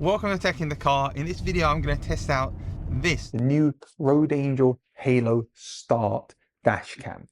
Welcome to Tech in the Car. In this video, I'm going to test out the new Road Angel Halo Start dash cam.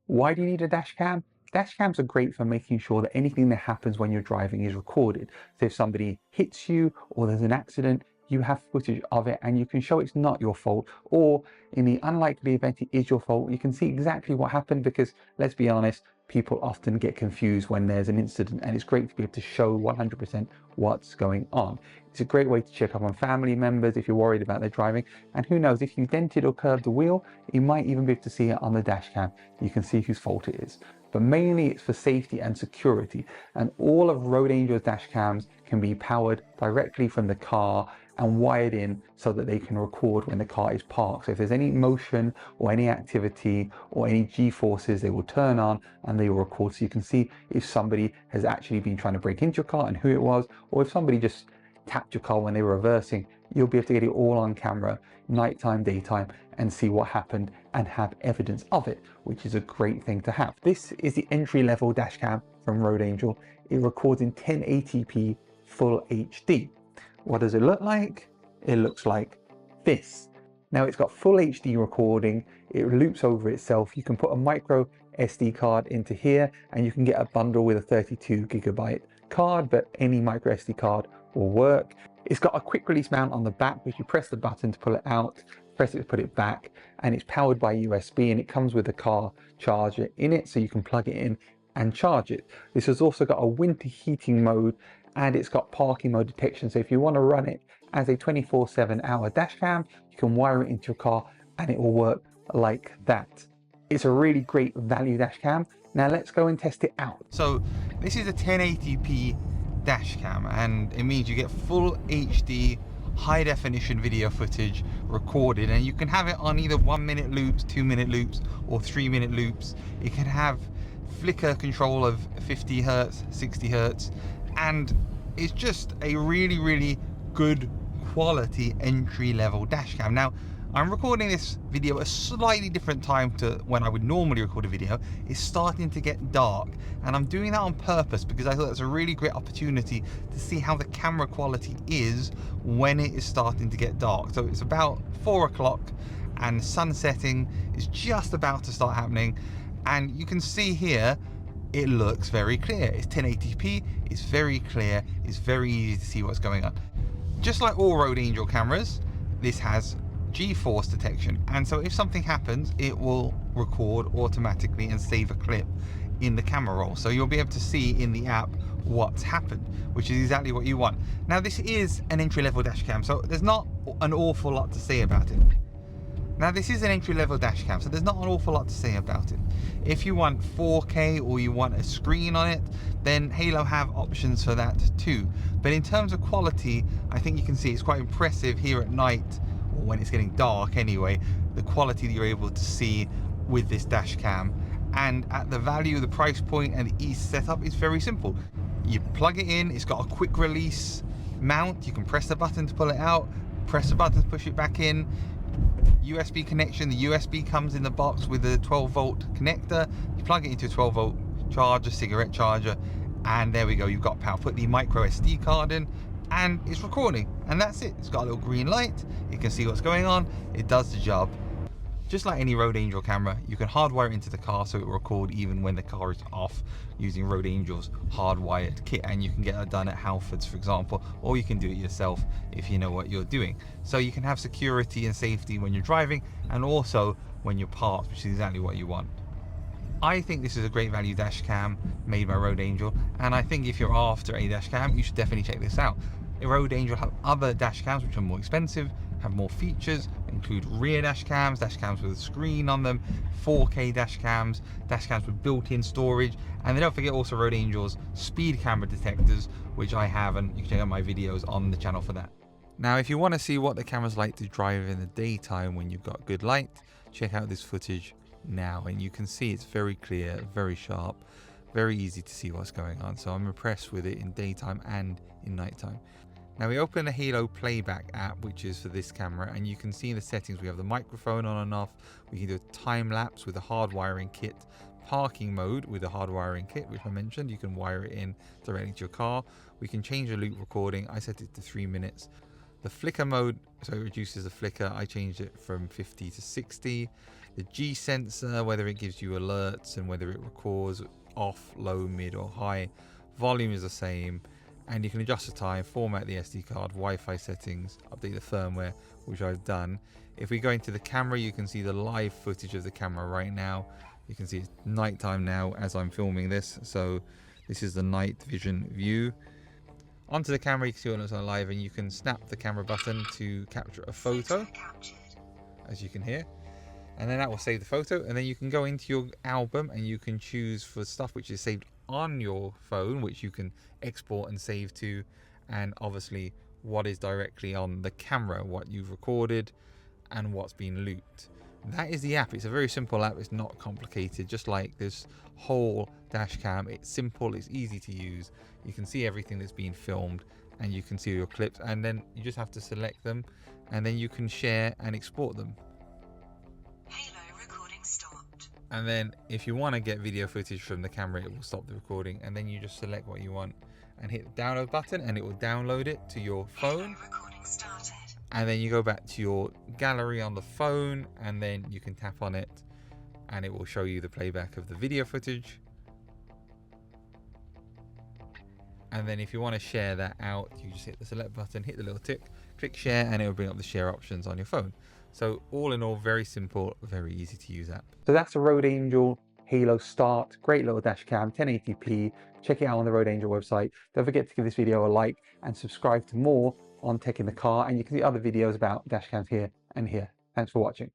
Why do you need a dash cam? Dash cams are great for making sure that anything that happens when you're driving is recorded. So if somebody hits you or there's an accident, you have footage of it and you can show it's not your fault, or in the unlikely event it is your fault, you can see exactly what happened, because let's be honest, people often get confused when there's an incident, and it's great to be able to show 100% what's going on. It's a great way to check up on family members if you're worried about their driving, and who knows, if you dented or curved the wheel, you might even be able to see it on the dash cam. You can see whose fault it is. But mainly it's for safety and security, and all of Road Angel's dash cams can be powered directly from the car and wired in so that they can record when the car is parked. So if there's any motion or any activity or any G-forces, they will turn on and they will record, so you can see if somebody has actually been trying to break into your car and who it was, or if somebody just tapped your car when they were reversing. You'll be able to get it all on camera, nighttime, daytime, and see what happened and have evidence of it, which is a great thing to have. This is the entry-level dash cam from Road Angel. It records in 1080p full HD. What does it look like? It looks like this. Now it's got full HD recording, it loops over itself. You can put a micro SD card into here and you can get a bundle with a 32GB card, but any micro SD card will work. It's got a quick release mount on the back, which you press the button to pull it out, press it to put it back, and it's powered by USB, and it comes with a car charger in it, so you can plug it in and charge it. This has also got a winter heating mode, and it's got parking mode detection. So if you want to run it as a 24/7 hour dash cam, you can wire it into your car and it will work like that. It's a really great value dash cam. Now let's go and test it out. So this is a 1080p dash cam, and it means you get full HD high definition video footage recorded, and you can have it on either 1 minute loops, 2 minute loops, or 3 minute loops. It can have flicker control of 50 Hertz, 60 Hertz, and it's just a really good quality entry-level dash cam. Now I'm recording this video at a slightly different time to when I would normally record a video. It's starting to get dark, and I'm doing that on purpose because I thought it's a really great opportunity to see how the camera quality is when it is starting to get dark. So it's about 4 o'clock and sun setting is just about to start happening, and you can see here it looks very clear. It's 1080p, it's very clear, it's very easy to see what's going on. Just like all Road Angel cameras, this has G-force detection, and so if something happens, it will record automatically and save a clip in the camera roll, so you'll be able to see in the app what's happened, which is exactly what you want. Now this is an entry-level dash cam, so there's not an awful lot to say about it. Now this is an entry-level dash cam, so there's not an awful lot to say about it. If you want 4K or you want a screen on it, then Halo have options for that too. But in terms of quality, I think you can see it's quite impressive here at night, or when it's getting dark anyway, the quality that you're able to see with this dash cam. And at the value, the price point, and the ease setup is very simple. You plug it in, it's got a quick release mount, you can press the button to pull it out, press the button to push it back in. USB connection, the USB comes in the box with a 12-volt connector. You plug it into a 12-volt charger, cigarette charger, and there we go, you've got power. Put the micro SD card in and it's recording, and that's it. It's got a little green light, you can see what's going on, it does the job. Just like any Road Angel camera, you can hardwire it into the car so it will record even when the car is off using Road Angel's hardwired kit, and you can get that done at Halfords, for example, or you can do it yourself if you know what you're doing. So you can have security and safety when you're driving, and also when you're parked, which is exactly what you want. I think this is a great value dash cam made by Road Angel, and I think if you're after a dash cam, you should definitely check this out. Road Angel have other dash cams which are more expensive, have more features, include rear dash cams with a screen on them, 4K dash cams with built-in storage, and then don't forget also Road Angel's speed camera detectors, which I have, and you can check out my videos on the channel for that. Now if you want to see what the camera's like to drive in the daytime when you've got good light, check out this footage now, and you can see it's very clear, very sharp, very easy to see what's going on. So I'm impressed with it in daytime and in nighttime. Now we open the Halo Playback app, which is for this camera, and you can see in the settings we have the microphone on and off. We can do a time lapse with a hardwiring kit, parking mode with a hardwiring kit, which I mentioned. You can wire it in directly to your car. We can change the loop recording. I set it to 3 minutes. The flicker mode, so it reduces the flicker. I changed it from 50 to 60. The G sensor, whether it gives you alerts and whether it records off, low, mid or high. Volume is the same. And you can adjust the time, format the SD card, Wi-Fi settings, update the firmware, which I've done. If we go into the camera, you can see the live footage of the camera right now. You can see it's nighttime now as I'm filming this. So this is the night vision view. Onto the camera, you can see it looks like live, and you can snap the camera button to capture a photo, as you can hear. And then that will save the photo, and then you can go into your album and you can choose for stuff which is saved on your phone, which you can export and save to, and obviously what is directly on the camera, what you've recorded and what's been looped. That is the app. It's a very simple app. It's not complicated, just like this whole dash cam. It's simple, it's easy to use. You can see everything that's been filmed and you can see your clips, and then you just have to select them and then you can share and export them. And then if you want to get video footage from the camera, it will stop the recording, and then you just select what you want and hit the download button and it will download it to your phone. And then you go back to your gallery on the phone and then you can tap on it and it will show you the playback of the video footage. And then if you want to share that out, you just hit the select button, hit the little tick, click share, and it will bring up the share options on your phone. So all in all, very simple, very easy to use app. So that's a Rode Angel Halo Start, great little dash cam, 1080p. Check it out on the Rode Angel website. Don't forget to give this video a like and subscribe to more on Tech in the Car, and you can see other videos about dash cams here and here. Thanks for watching.